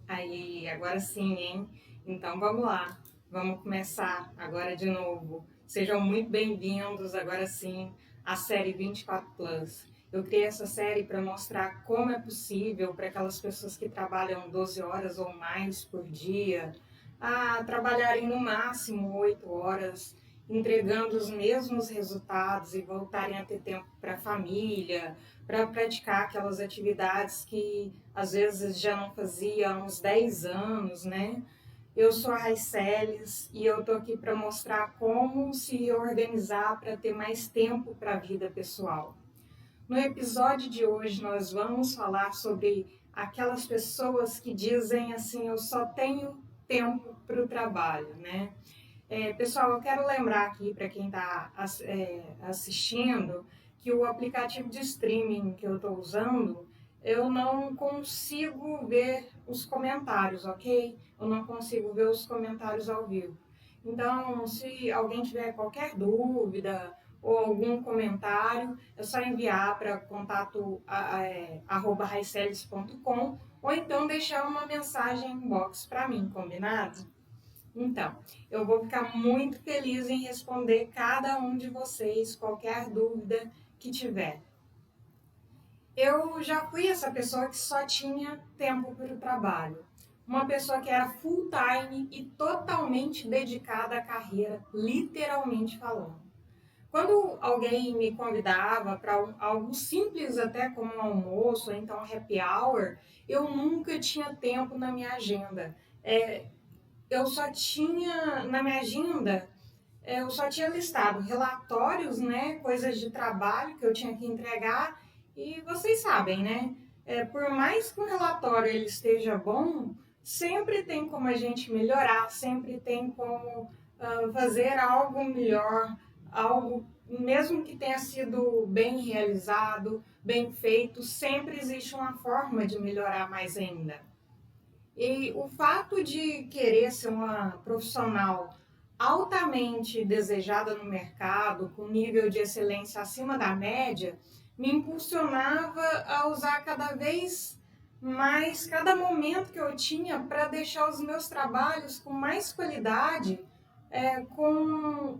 Aí, agora sim, hein? Então vamos lá, vamos começar agora de novo. Sejam muito bem-vindos, agora sim, à série 24 Plus. Eu criei essa série para mostrar como é possível para aquelas pessoas que trabalham 12 horas ou mais por dia, a trabalharem no máximo 8 horas, entregando os mesmos resultados e voltarem a ter tempo para a família, para praticar aquelas atividades que às vezes já não fazia há uns 10 anos, né? Eu sou a Raiceles e eu tô aqui para mostrar como se organizar para ter mais tempo para a vida pessoal. No episódio de hoje nós vamos falar sobre aquelas pessoas que dizem assim, eu só tenho tempo para o trabalho, né? Pessoal, eu quero lembrar aqui para quem está assistindo que o aplicativo de streaming que eu estou usando, eu não consigo ver os comentários, ok? Eu não consigo ver os comentários ao vivo. Então, se alguém tiver qualquer dúvida ou algum comentário, é só enviar para contato @raiceles.com ou então deixar uma mensagem inbox para mim, combinado? Então, eu vou ficar muito feliz em responder cada um de vocês, qualquer dúvida que tiver. Eu já fui essa pessoa que só tinha tempo para o trabalho. Uma pessoa que era full time e totalmente dedicada à carreira, literalmente falando. Quando alguém me convidava para algo simples, até como um almoço, ou então happy hour, eu nunca tinha tempo na minha agenda. Eu só tinha na minha agenda, eu só tinha listado relatórios, né, coisas de trabalho que eu tinha que entregar e vocês sabem, né, por mais que o relatório ele esteja bom, sempre tem como a gente melhorar, sempre tem como fazer algo melhor, algo mesmo que tenha sido bem realizado, bem feito, sempre existe uma forma de melhorar mais ainda. E o fato de querer ser uma profissional altamente desejada no mercado, com nível de excelência acima da média, me impulsionava a usar cada vez mais cada momento que eu tinha para deixar os meus trabalhos com mais qualidade, é, com,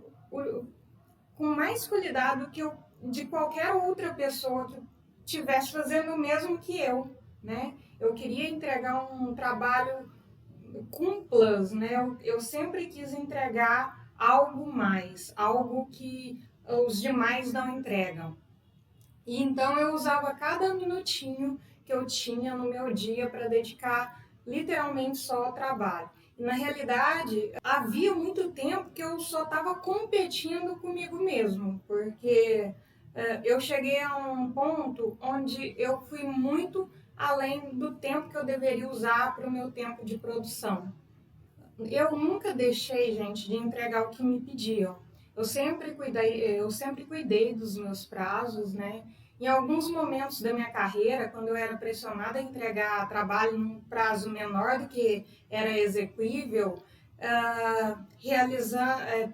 com mais qualidade do que eu, de qualquer outra pessoa que estivesse fazendo o mesmo que eu, né? Eu queria entregar um trabalho com plus, né? Eu sempre quis entregar algo mais, algo que os demais não entregam. E então eu usava cada minutinho que eu tinha no meu dia para dedicar literalmente só ao trabalho. E na realidade, havia muito tempo que eu só estava competindo comigo mesmo, porque eu cheguei a um ponto onde eu fui muito além do tempo que eu deveria usar para o meu tempo de produção. Eu nunca deixei, gente, de entregar o que me pediam. Eu sempre cuidei dos meus prazos, né? Em alguns momentos da minha carreira, quando eu era pressionada a entregar trabalho num prazo menor do que era execuível,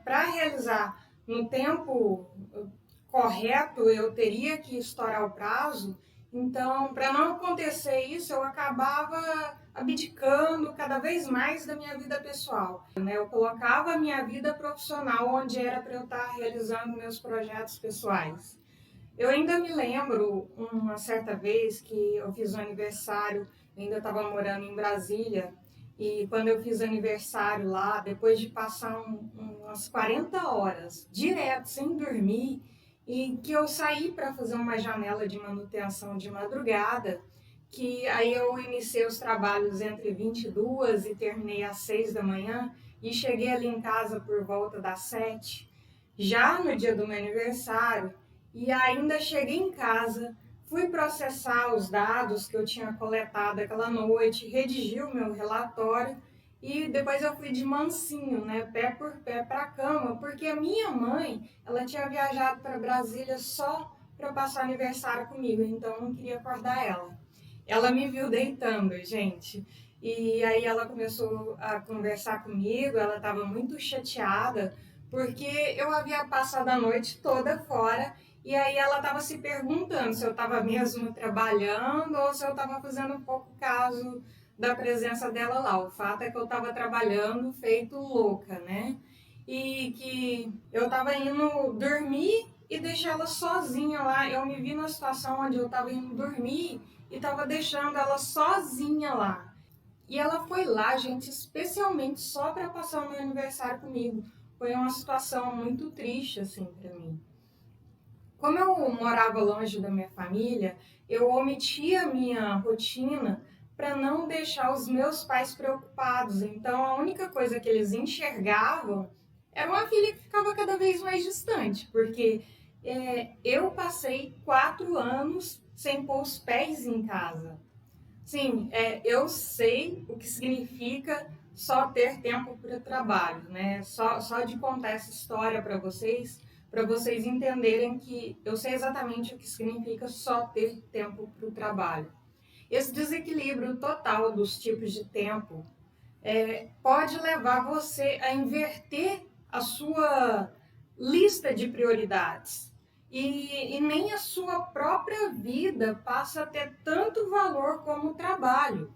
para realizar no tempo correto, eu teria que estourar o prazo. Então, para não acontecer isso, eu acabava abdicando cada vez mais da minha vida pessoal, né? Eu colocava a minha vida profissional onde era para eu estar realizando meus projetos pessoais. Eu ainda me lembro uma certa vez que eu fiz um aniversário, eu ainda estava morando em Brasília, e quando eu fiz aniversário lá, depois de passar umas 40 horas direto, sem dormir, e que eu saí para fazer uma janela de manutenção de madrugada, que aí eu iniciei os trabalhos entre 22 e terminei às 6 da manhã, e cheguei ali em casa por volta das 7, já no dia do meu aniversário, e ainda cheguei em casa, fui processar os dados que eu tinha coletado aquela noite, redigi o meu relatório e depois eu fui de mansinho, né, pé por pé para a cama, porque a minha mãe, ela tinha viajado para Brasília só para passar aniversário comigo, então eu não queria acordar ela. Ela me viu deitando, gente. E aí ela começou a conversar comigo, ela estava muito chateada, porque eu havia passado a noite toda fora, e aí ela estava se perguntando se eu estava mesmo trabalhando ou se eu estava fazendo um pouco caso da presença dela lá. O fato é que eu estava trabalhando feito louca, né? E que eu estava indo dormir e deixar ela sozinha lá. Eu me vi numa situação onde eu estava indo dormir e estava deixando ela sozinha lá. E ela foi lá, gente, especialmente só para passar o meu aniversário comigo. Foi uma situação muito triste, assim, para mim. Como eu morava longe da minha família, eu omitia a minha rotina para não deixar os meus pais preocupados. Então, a única coisa que eles enxergavam era uma filha que ficava cada vez mais distante, porque eu passei 4 anos sem pôr os pés em casa. Sim, eu sei o que significa só ter tempo para o trabalho, né? Só de contar essa história para vocês entenderem que eu sei exatamente o que significa só ter tempo para o trabalho. Esse desequilíbrio total dos tipos de tempo pode levar você a inverter a sua lista de prioridades. E nem a sua própria vida passa a ter tanto valor como o trabalho.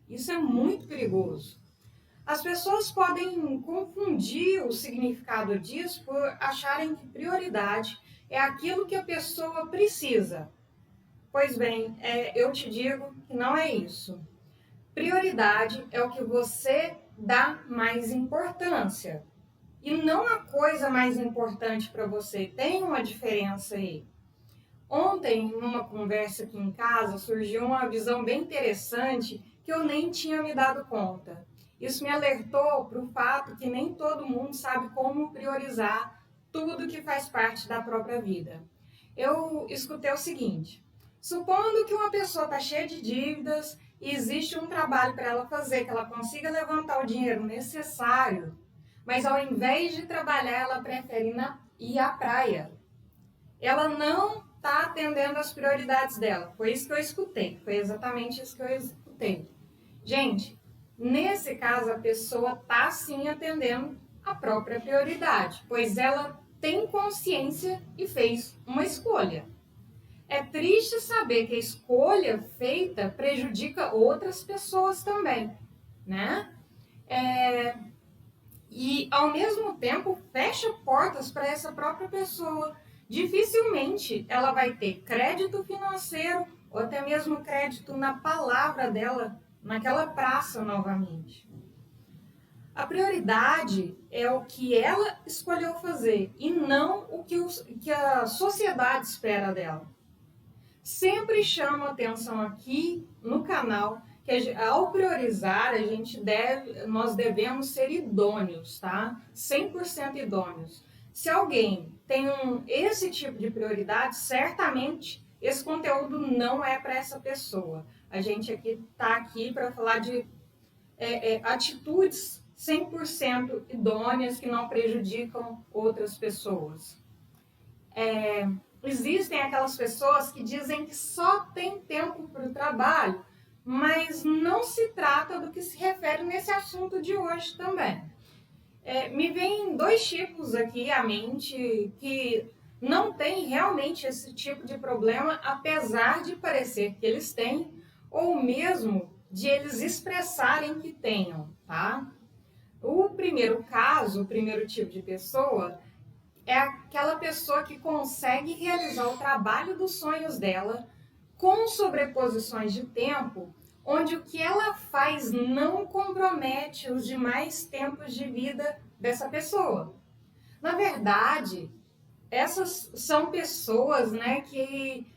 Isso é muito perigoso. As pessoas podem confundir o significado disso por acharem que prioridade é aquilo que a pessoa precisa. Pois bem, eu te digo que não é isso. Prioridade é o que você dá mais importância. E não a coisa mais importante para você. Tem uma diferença aí. Ontem, numa conversa aqui em casa, surgiu uma visão bem interessante que eu nem tinha me dado conta. Isso me alertou para o fato que nem todo mundo sabe como priorizar tudo que faz parte da própria vida. Eu escutei o seguinte: supondo que uma pessoa está cheia de dívidas e existe um trabalho para ela fazer, que ela consiga levantar o dinheiro necessário, mas ao invés de trabalhar, ela prefere ir à praia. Ela não está atendendo as prioridades dela. Foi isso que eu escutei. Foi exatamente isso que eu escutei. Gente, nesse caso, a pessoa está sim atendendo a própria prioridade, pois ela tem consciência e fez uma escolha. É triste saber que a escolha feita prejudica outras pessoas também, né? E, ao mesmo tempo, fecha portas para essa própria pessoa. Dificilmente ela vai ter crédito financeiro ou até mesmo crédito na palavra dela, naquela praça novamente. A prioridade é o que ela escolheu fazer e não o que a sociedade espera dela. Sempre chamo atenção aqui no canal que ao priorizar nós devemos ser idôneos, tá? 100% idôneos. Se alguém tem esse tipo de prioridade, certamente esse conteúdo não é para essa pessoa. A gente está aqui para falar de atitudes 100% idôneas que não prejudicam outras pessoas. Existem aquelas pessoas que dizem que só tem tempo para o trabalho, mas não se trata do que se refere nesse assunto de hoje também. Me vem 2 tipos aqui à mente que não tem realmente esse tipo de problema, apesar de parecer que eles têm, ou mesmo de eles expressarem que tenham, tá? O primeiro caso, o primeiro tipo de pessoa, é aquela pessoa que consegue realizar o trabalho dos sonhos dela com sobreposições de tempo, onde o que ela faz não compromete os demais tempos de vida dessa pessoa. Na verdade, essas são pessoas, né, que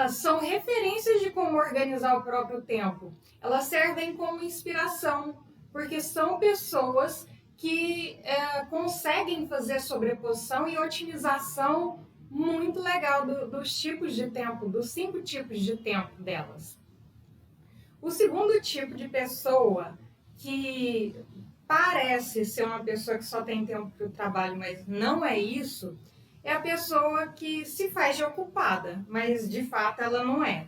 são referências de como organizar o próprio tempo. Elas servem como inspiração, porque são pessoas que conseguem fazer sobreposição e otimização muito legal dos tipos de tempo, dos 5 tipos de tempo delas. O segundo tipo de pessoa, que parece ser uma pessoa que só tem tempo para o trabalho, mas não é isso, é a pessoa que se faz de ocupada, mas de fato ela não é.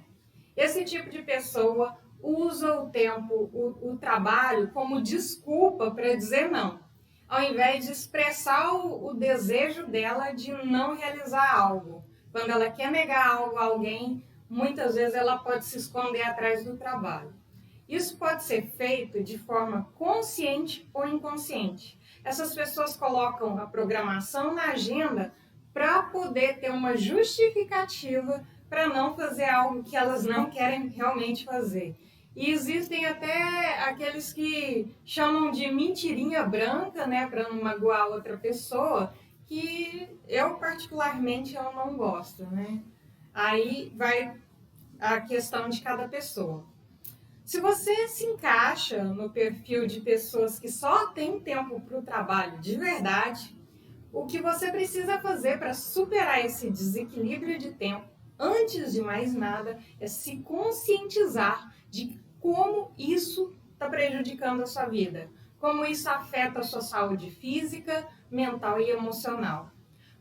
Esse tipo de pessoa usa o tempo, o trabalho, como desculpa para dizer não, ao invés de expressar o desejo dela de não realizar algo. Quando ela quer negar algo a alguém, muitas vezes ela pode se esconder atrás do trabalho. Isso pode ser feito de forma consciente ou inconsciente. Essas pessoas colocam a programação na agenda para poder ter uma justificativa para não fazer algo que elas não querem realmente fazer. E existem até aqueles que chamam de mentirinha branca, né, para não magoar outra pessoa, que eu particularmente eu não gosto, né? Aí vai a questão de cada pessoa. Se você se encaixa no perfil de pessoas que só têm tempo para o trabalho de verdade, o que você precisa fazer para superar esse desequilíbrio de tempo, antes de mais nada, é se conscientizar de como isso está prejudicando a sua vida, como isso afeta a sua saúde física, mental e emocional.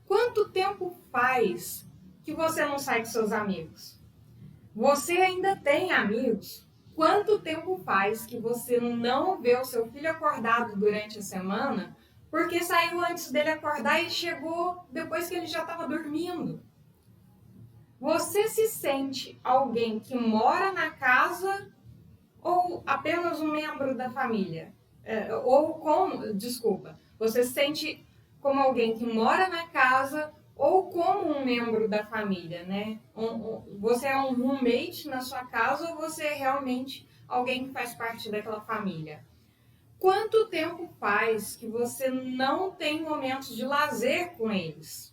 Quanto tempo faz que você não sai com seus amigos? Você ainda tem amigos? Quanto tempo faz que você não vê o seu filho acordado durante a semana porque saiu antes dele acordar e chegou depois que ele já estava dormindo? Você se sente alguém que mora na casa ou apenas um membro da família? Você se sente como alguém que mora na casa ou como um membro da família, né? Você é um roommate na sua casa ou você é realmente alguém que faz parte daquela família? Quanto tempo faz que você não tem momentos de lazer com eles?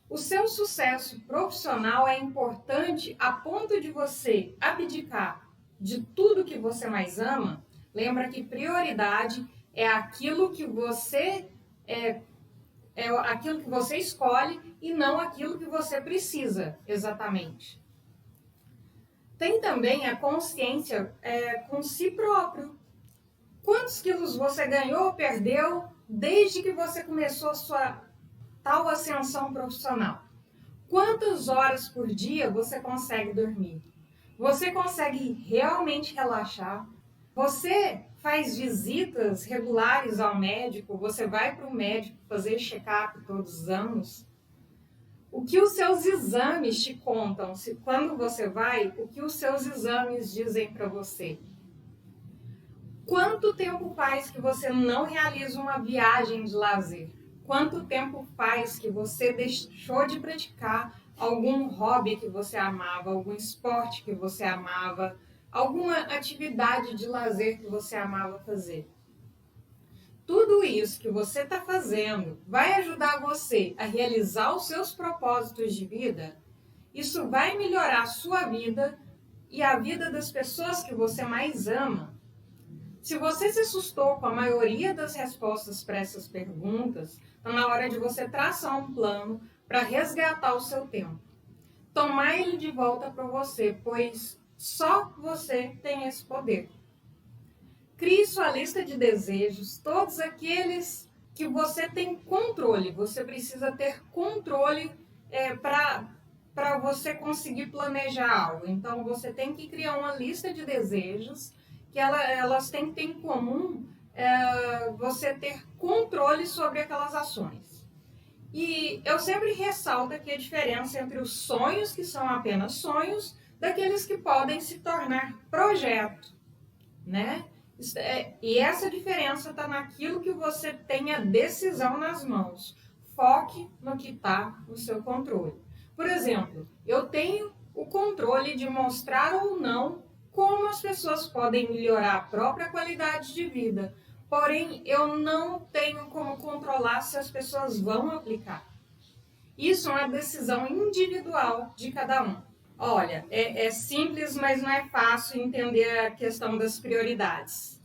O seu sucesso profissional é importante a ponto de você abdicar de tudo que você mais ama? Lembra que prioridade é aquilo que você aquilo que você escolhe e não aquilo que você precisa exatamente. Tem também a consciência com si próprio. Quantos quilos você ganhou ou perdeu desde que você começou a sua tal ascensão profissional? Quantas horas por dia você consegue dormir? Você consegue realmente relaxar? Você faz visitas regulares ao médico? Você vai para o médico fazer check-up todos os anos? O que os seus exames te contam? Quando você vai, o que os seus exames dizem para você? Quanto tempo faz que você não realiza uma viagem de lazer? Quanto tempo faz que você deixou de praticar algum hobby que você amava, algum esporte que você amava, alguma atividade de lazer que você amava fazer? Tudo isso que você está fazendo vai ajudar você a realizar os seus propósitos de vida? Isso vai melhorar a sua vida e a vida das pessoas que você mais ama? Se você se assustou com a maioria das respostas para essas perguntas, está na hora de você traçar um plano para resgatar o seu tempo. Tomar ele de volta para você, pois só você tem esse poder. Crie sua lista de desejos, todos aqueles que você tem controle. Você precisa ter controle para você conseguir planejar algo. Então, você tem que criar uma lista de desejos que elas têm que ter em comum você ter controle sobre aquelas ações. E eu sempre ressalto aqui a diferença entre os sonhos, que são apenas sonhos, daqueles que podem se tornar projeto, né? E essa diferença está naquilo que você tem a decisão nas mãos. Foque no que está no seu controle. Por exemplo, eu tenho o controle de mostrar ou não como as pessoas podem melhorar a própria qualidade de vida. Porém, eu não tenho como controlar se as pessoas vão aplicar. Isso é uma decisão individual de cada um. Olha, é simples, mas não é fácil entender a questão das prioridades.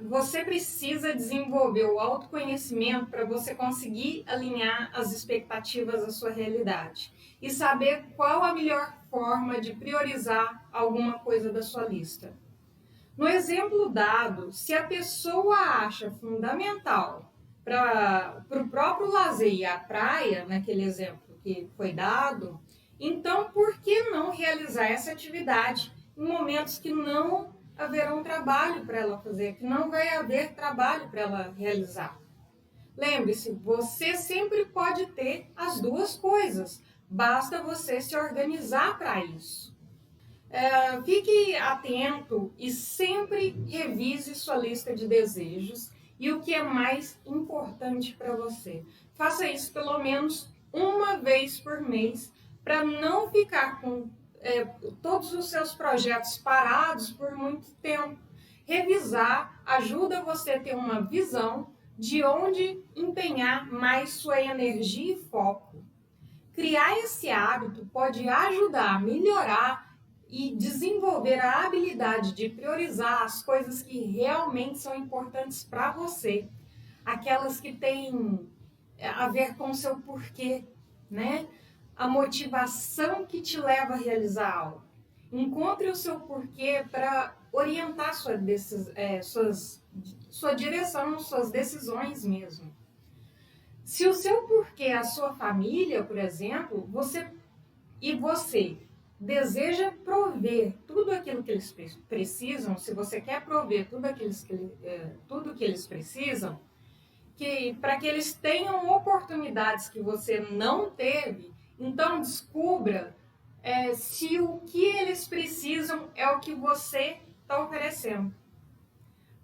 Você precisa desenvolver o autoconhecimento para você conseguir alinhar as expectativas à sua realidade e saber qual a melhor forma de priorizar alguma coisa da sua lista. No exemplo dado, se a pessoa acha fundamental para o próprio lazer e a praia, naquele exemplo que foi dado, então por que não realizar essa atividade em momentos que não haverá um trabalho para ela fazer, que não vai haver trabalho para ela realizar? Lembre-se, você sempre pode ter as duas coisas, basta você se organizar para isso. Fique atento e sempre revise sua lista de desejos e o que é mais importante para você. Faça isso pelo menos uma vez por mês para não ficar com todos os seus projetos parados por muito tempo. Revisar ajuda você a ter uma visão de onde empenhar mais sua energia e foco. Criar esse hábito pode ajudar a melhorar e desenvolver a habilidade de priorizar as coisas que realmente são importantes para você, aquelas que têm a ver com o seu porquê, né? A motivação que te leva a realizar algo. Encontre o seu porquê para orientar sua direção, suas decisões mesmo. Se o seu porquê é a sua família, por exemplo, você deseja prover tudo aquilo que eles precisam, se você quer prover tudo que eles precisam, para que eles tenham oportunidades que você não teve, então descubra se o que eles precisam é o que você está oferecendo.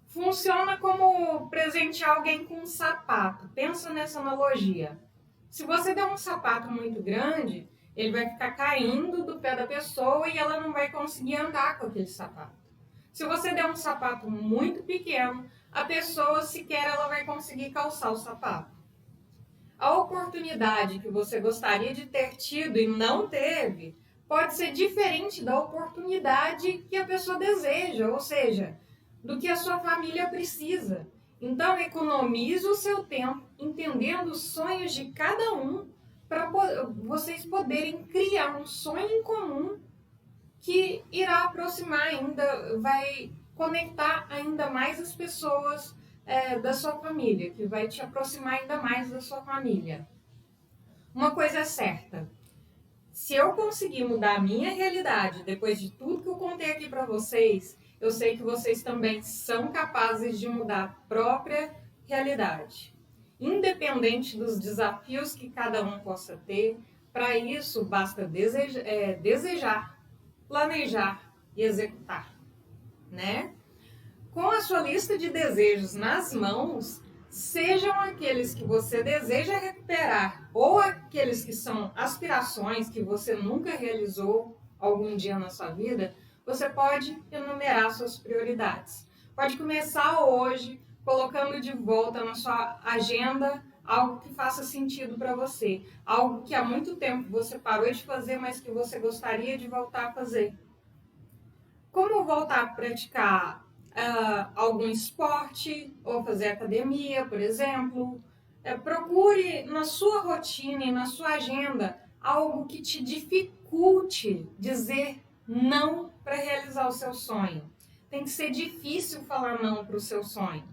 Funciona como presentear alguém com um sapato. Pensa nessa analogia. Se você der um sapato muito grande, ele vai ficar caindo do pé da pessoa e ela não vai conseguir andar com aquele sapato. Se você der um sapato muito pequeno, a pessoa sequer ela vai conseguir calçar o sapato. A oportunidade que você gostaria de ter tido e não teve pode ser diferente da oportunidade que a pessoa deseja, ou seja, do que a sua família precisa. Então, economize o seu tempo entendendo os sonhos de cada um para vocês poderem criar um sonho em comum que irá aproximar ainda, vai conectar ainda mais as pessoas da sua família, que vai te aproximar ainda mais da sua família. Uma coisa é certa, se eu conseguir mudar a minha realidade depois de tudo que eu contei aqui para vocês, eu sei que vocês também são capazes de mudar a própria realidade. Independente dos desafios que cada um possa ter, para isso basta desejar, planejar e executar, né? Com a sua lista de desejos nas mãos, sejam aqueles que você deseja recuperar ou aqueles que são aspirações que você nunca realizou algum dia na sua vida, você pode enumerar suas prioridades. Pode começar hoje colocando de volta na sua agenda algo que faça sentido para você, algo que há muito tempo você parou de fazer, mas que você gostaria de voltar a fazer. Como voltar a praticar algum esporte ou fazer academia, por exemplo? Procure na sua rotina e na sua agenda algo que te dificulte dizer não para realizar o seu sonho. Tem que ser difícil falar não para o seu sonho.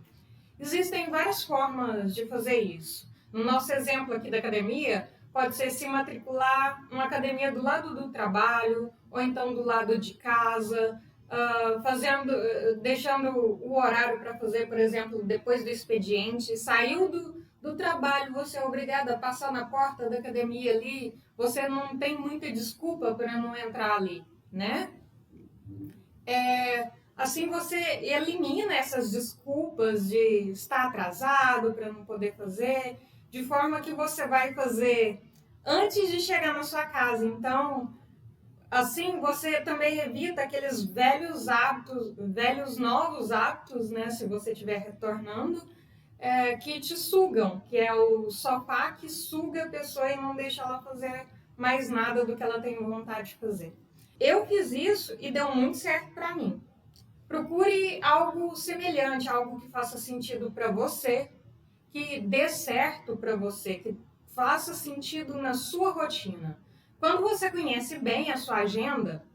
Existem várias formas de fazer isso. No nosso exemplo aqui da academia, pode ser se matricular numa academia do lado do trabalho ou então do lado de casa, deixando o horário para fazer, por exemplo, depois do expediente, saiu do trabalho, você é obrigado a passar na porta da academia ali, você não tem muita desculpa para não entrar ali, né? Assim você elimina essas desculpas de estar atrasado para não poder fazer, de forma que você vai fazer antes de chegar na sua casa. Então, assim você também evita aqueles velhos hábitos, velhos novos hábitos, né? Se você estiver retornando, que te sugam, que é o sofá que suga a pessoa e não deixa ela fazer mais nada do que ela tem vontade de fazer. Eu fiz isso e deu muito certo para mim. Procure algo semelhante, algo que faça sentido para você, que dê certo para você, que faça sentido na sua rotina. Quando você conhece bem a sua agenda,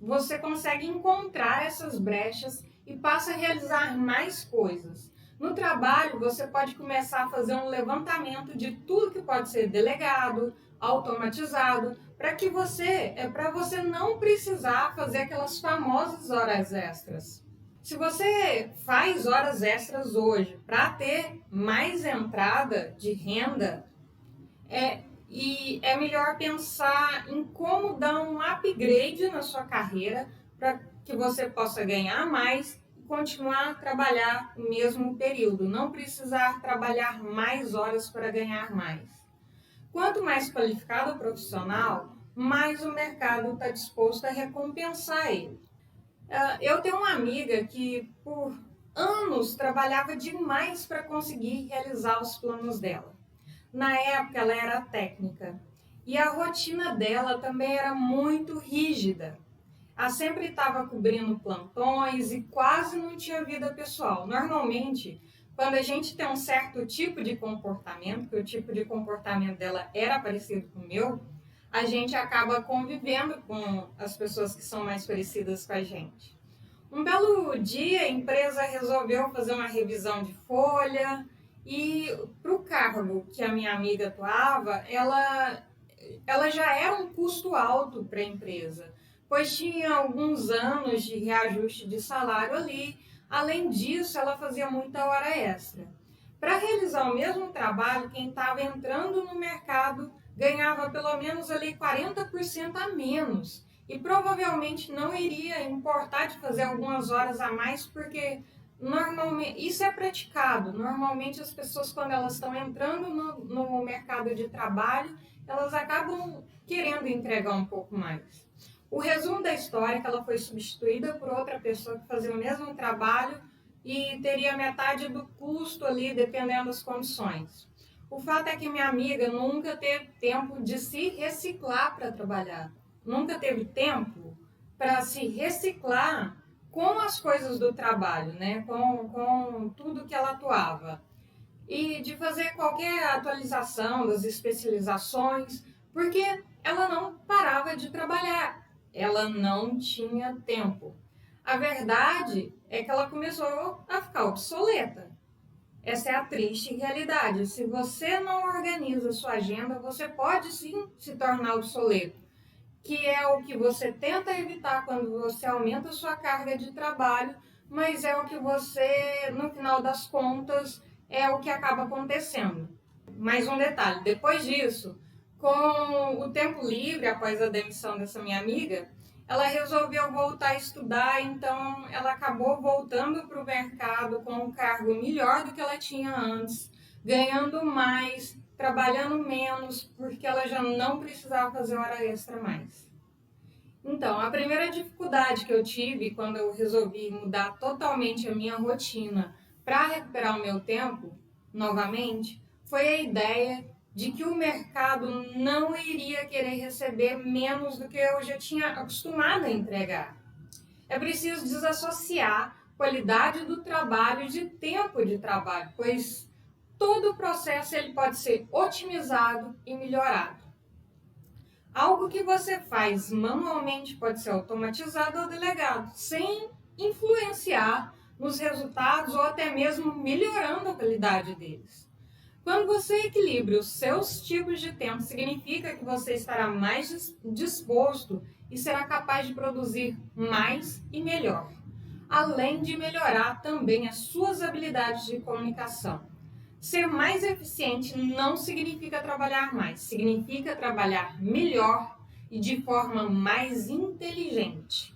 você consegue encontrar essas brechas e passa a realizar mais coisas. No trabalho, você pode começar a fazer um levantamento de tudo que pode ser delegado, automatizado, para você não precisar fazer aquelas famosas horas extras. Se você faz horas extras hoje para ter mais entrada de renda, e é melhor pensar em como dar um upgrade na sua carreira para que você possa ganhar mais e continuar a trabalhar o mesmo período, não precisar trabalhar mais horas para ganhar mais. Quanto mais qualificado o profissional, mais o mercado está disposto a recompensar ele. Eu tenho uma amiga que por anos trabalhava demais para conseguir realizar os planos dela. Na época ela era técnica e a rotina dela também era muito rígida. Ela sempre estava cobrindo plantões e quase não tinha vida pessoal. Normalmente, quando a gente tem um certo tipo de comportamento, que o tipo de comportamento dela era parecido com o meu, a gente acaba convivendo com as pessoas que são mais parecidas com a gente. Um belo dia, a empresa resolveu fazer uma revisão de folha e para o cargo que a minha amiga atuava, ela já era um custo alto para a empresa, pois tinha alguns anos de reajuste de salário ali. Além disso, ela fazia muita hora extra. Para realizar o mesmo trabalho, quem estava entrando no mercado ganhava pelo menos ali 40% a menos. E provavelmente não iria importar de fazer algumas horas a mais, porque normalmente isso é praticado. Normalmente as pessoas, quando elas estão entrando no mercado de trabalho, elas acabam querendo entregar um pouco mais. O resumo da história é que ela foi substituída por outra pessoa que fazia o mesmo trabalho e teria metade do custo ali, dependendo das condições. O fato é que minha amiga nunca teve tempo de se reciclar para trabalhar. Nunca teve tempo para se reciclar com as coisas do trabalho, né? Com tudo que ela atuava. E de fazer qualquer atualização das especializações, porque ela não parava de trabalhar, ela não tinha tempo. A verdade é que ela começou a ficar obsoleta. Essa é a triste realidade. Se você não organiza sua agenda, você pode sim se tornar obsoleto, que é o que você tenta evitar quando você aumenta a sua carga de trabalho, mas é o que você, no final das contas, é o que acaba acontecendo. Mais um detalhe, depois disso, com o tempo livre, após a demissão dessa minha amiga, ela resolveu voltar a estudar, então ela acabou voltando para o mercado com um cargo melhor do que ela tinha antes, ganhando mais, trabalhando menos, porque ela já não precisava fazer hora extra mais. Então, a primeira dificuldade que eu tive quando eu resolvi mudar totalmente a minha rotina para recuperar o meu tempo, novamente, foi a ideia de que o mercado não iria querer receber menos do que eu já tinha acostumado a entregar. É preciso desassociar qualidade do trabalho de tempo de trabalho, pois todo o processo ele pode ser otimizado e melhorado. Algo que você faz manualmente pode ser automatizado ou delegado, sem influenciar nos resultados ou até mesmo melhorando a qualidade deles. Quando você equilibra os seus tipos de tempo, significa que você estará mais disposto e será capaz de produzir mais e melhor, além de melhorar também as suas habilidades de comunicação. Ser mais eficiente não significa trabalhar mais, significa trabalhar melhor e de forma mais inteligente.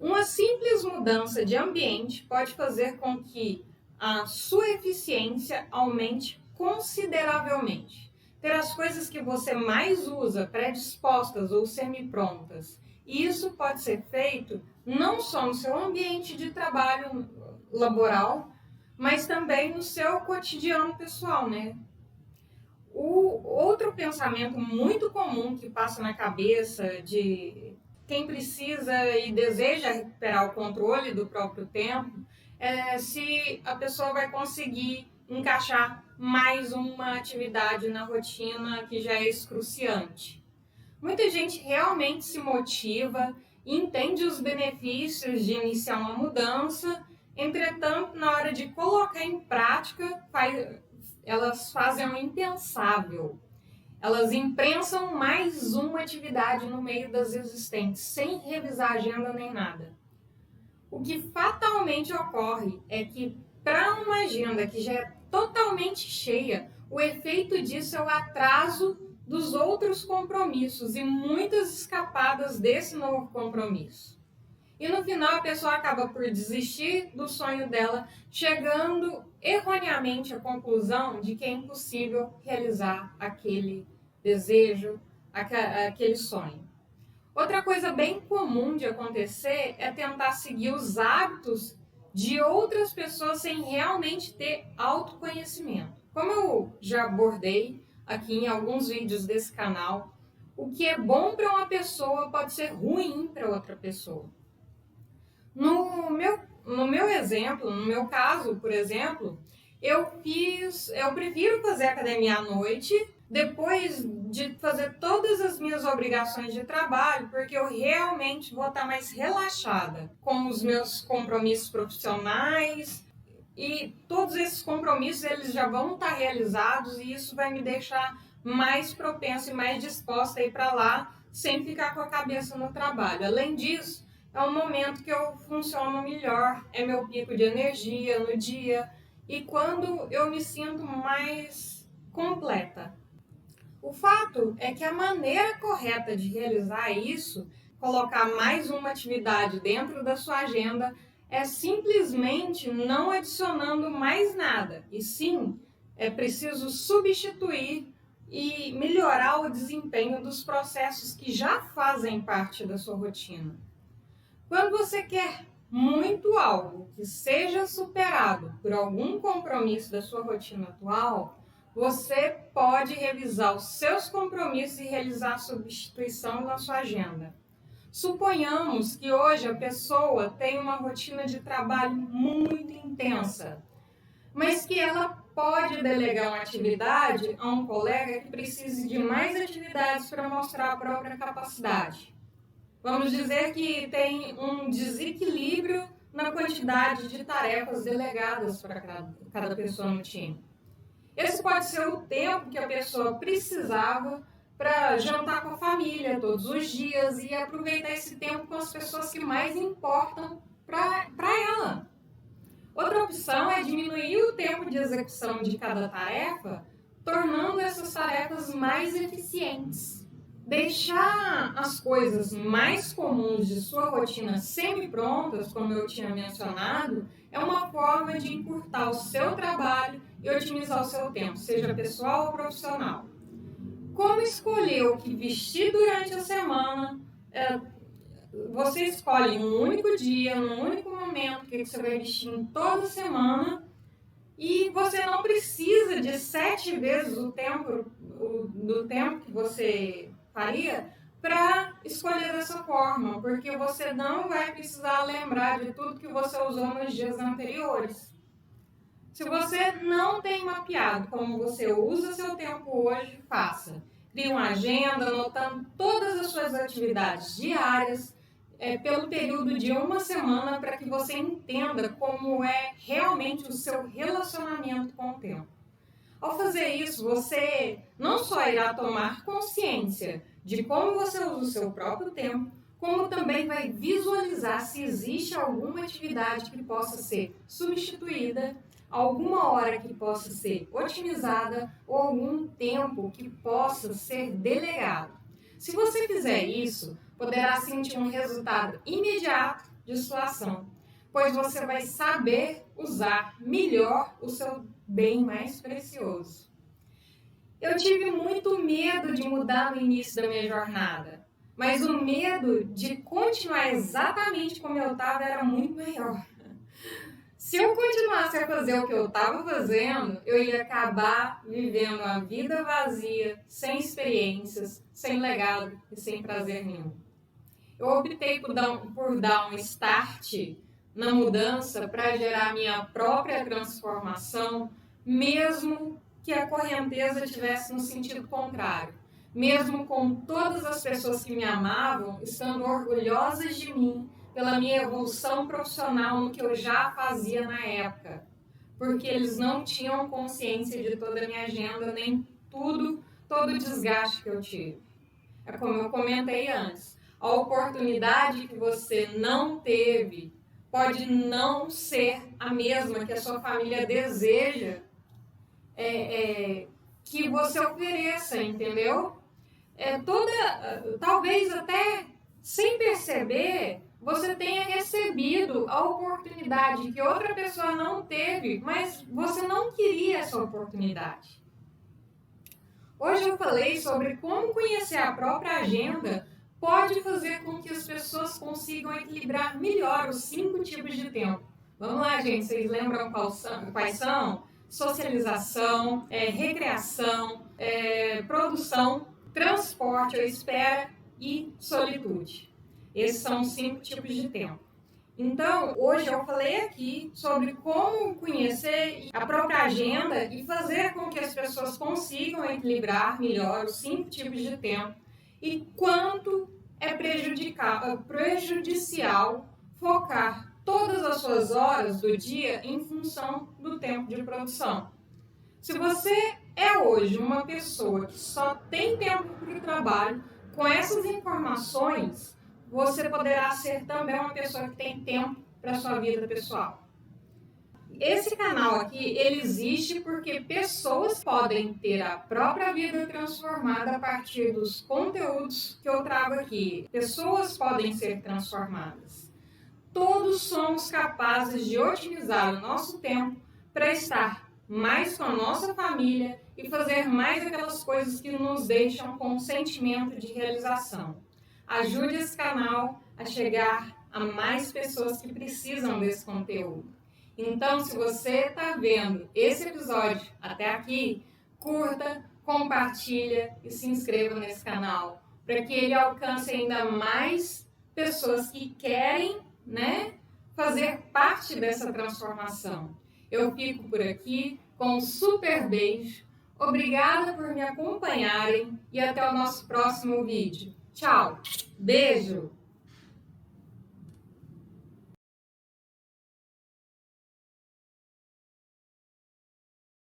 Uma simples mudança de ambiente pode fazer com que a sua eficiência aumente consideravelmente. Ter as coisas que você mais usa predispostas ou semi-prontas. E isso pode ser feito não só no seu ambiente de trabalho laboral, mas também no seu cotidiano pessoal, né? O outro pensamento muito comum que passa na cabeça de quem precisa e deseja recuperar o controle do próprio tempo é se a pessoa vai conseguir encaixar mais uma atividade na rotina que já é excruciante. Muita gente realmente se motiva e entende os benefícios de iniciar uma mudança, entretanto, na hora de colocar em prática, elas fazem o impensável. Elas imprensam mais uma atividade no meio das existentes, sem revisar a agenda nem nada. O que fatalmente ocorre é que, para uma agenda que já é totalmente cheia, o efeito disso é o atraso dos outros compromissos e muitas escapadas desse novo compromisso. E no final a pessoa acaba por desistir do sonho dela, chegando erroneamente à conclusão de que é impossível realizar aquele desejo, aquele sonho. Outra coisa bem comum de acontecer é tentar seguir os hábitos de outras pessoas sem realmente ter autoconhecimento. Como eu já abordei aqui em alguns vídeos desse canal, o que é bom para uma pessoa pode ser ruim para outra pessoa. No meu exemplo, no meu caso, por exemplo, eu prefiro fazer academia à noite, depois de fazer todas as minhas obrigações de trabalho, porque eu realmente vou estar mais relaxada com os meus compromissos profissionais, e todos esses compromissos eles já vão estar realizados, e isso vai me deixar mais propensa e mais disposta a ir para lá sem ficar com a cabeça no trabalho. Além disso, é um momento que eu funciono melhor, é meu pico de energia no dia e quando eu me sinto mais completa. O fato é que a maneira correta de realizar isso, colocar mais uma atividade dentro da sua agenda, é simplesmente não adicionando mais nada, e sim, é preciso substituir e melhorar o desempenho dos processos que já fazem parte da sua rotina. Quando você quer muito algo que seja superado por algum compromisso da sua rotina atual, você pode revisar os seus compromissos e realizar a substituição na sua agenda. Suponhamos que hoje a pessoa tem uma rotina de trabalho muito intensa, mas que ela pode delegar uma atividade a um colega que precise de mais atividades para mostrar a própria capacidade. Vamos dizer que tem um desequilíbrio na quantidade de tarefas delegadas para cada pessoa no time. Esse pode ser o tempo que a pessoa precisava para jantar com a família todos os dias e aproveitar esse tempo com as pessoas que mais importam para ela. Outra opção é diminuir o tempo de execução de cada tarefa, tornando essas tarefas mais eficientes. Deixar as coisas mais comuns de sua rotina semi-prontas, como eu tinha mencionado, é uma forma de encurtar o seu trabalho e otimizar o seu tempo, seja pessoal ou profissional. Como escolher o que vestir durante a semana? Você escolhe um único dia, num único momento que você vai vestir em toda semana, e você não precisa de 7 vezes o tempo que você faria para escolher dessa forma, porque você não vai precisar lembrar de tudo que você usou nos dias anteriores. Se você não tem mapeado como você usa seu tempo hoje, faça. Crie uma agenda anotando todas as suas atividades diárias pelo período de uma semana para que você entenda como é realmente o seu relacionamento com o tempo. Ao fazer isso, você não só irá tomar consciência de como você usa o seu próprio tempo, como também vai visualizar se existe alguma atividade que possa ser substituída, alguma hora que possa ser otimizada ou algum tempo que possa ser delegado. Se você fizer isso, poderá sentir um resultado imediato de sua ação, pois você vai saber usar melhor o seu bem mais precioso. Eu tive muito medo de mudar no início da minha jornada, mas o medo de continuar exatamente como eu estava era muito maior. Se eu continuasse a fazer o que eu estava fazendo, eu ia acabar vivendo uma vida vazia, sem experiências, sem legado e sem prazer nenhum. Eu optei por dar um start na mudança para gerar minha própria transformação, mesmo que a correnteza estivesse no sentido contrário. Mesmo com todas as pessoas que me amavam estando orgulhosas de mim pela minha evolução profissional no que eu já fazia na época. Porque eles não tinham consciência de toda a minha agenda, nem todo o desgaste que eu tive. É como eu comentei antes. A oportunidade que você não teve pode não ser a mesma que a sua família deseja que você ofereça, entendeu? Talvez até sem perceber, você tenha recebido a oportunidade que outra pessoa não teve, mas você não queria essa oportunidade. Hoje eu falei sobre como conhecer a própria agenda pode fazer com que as pessoas consigam equilibrar melhor os 5 tipos de tempo. Vamos lá, gente, vocês lembram quais são? Socialização, recreação, produção, transporte ou espera e solitude. Esses são os 5 tipos de tempo. Então, hoje eu falei aqui sobre como conhecer a própria agenda e fazer com que as pessoas consigam equilibrar melhor os 5 tipos de tempo e quanto é prejudicial focar todas as suas horas do dia em função do tempo de produção. Se você é hoje uma pessoa que só tem tempo para o trabalho, com essas informações, você poderá ser também uma pessoa que tem tempo para a sua vida pessoal. Esse canal aqui, ele existe porque pessoas podem ter a própria vida transformada a partir dos conteúdos que eu trago aqui. Pessoas podem ser transformadas. Todos somos capazes de otimizar o nosso tempo para estar mais com a nossa família e fazer mais aquelas coisas que nos deixam com um sentimento de realização. Ajude esse canal a chegar a mais pessoas que precisam desse conteúdo. Então, se você está vendo esse episódio até aqui, curta, compartilha e se inscreva nesse canal para que ele alcance ainda mais pessoas que querem, fazer parte dessa transformação. Eu fico por aqui com um super beijo. Obrigada por me acompanharem e até o nosso próximo vídeo. Tchau! Beijo!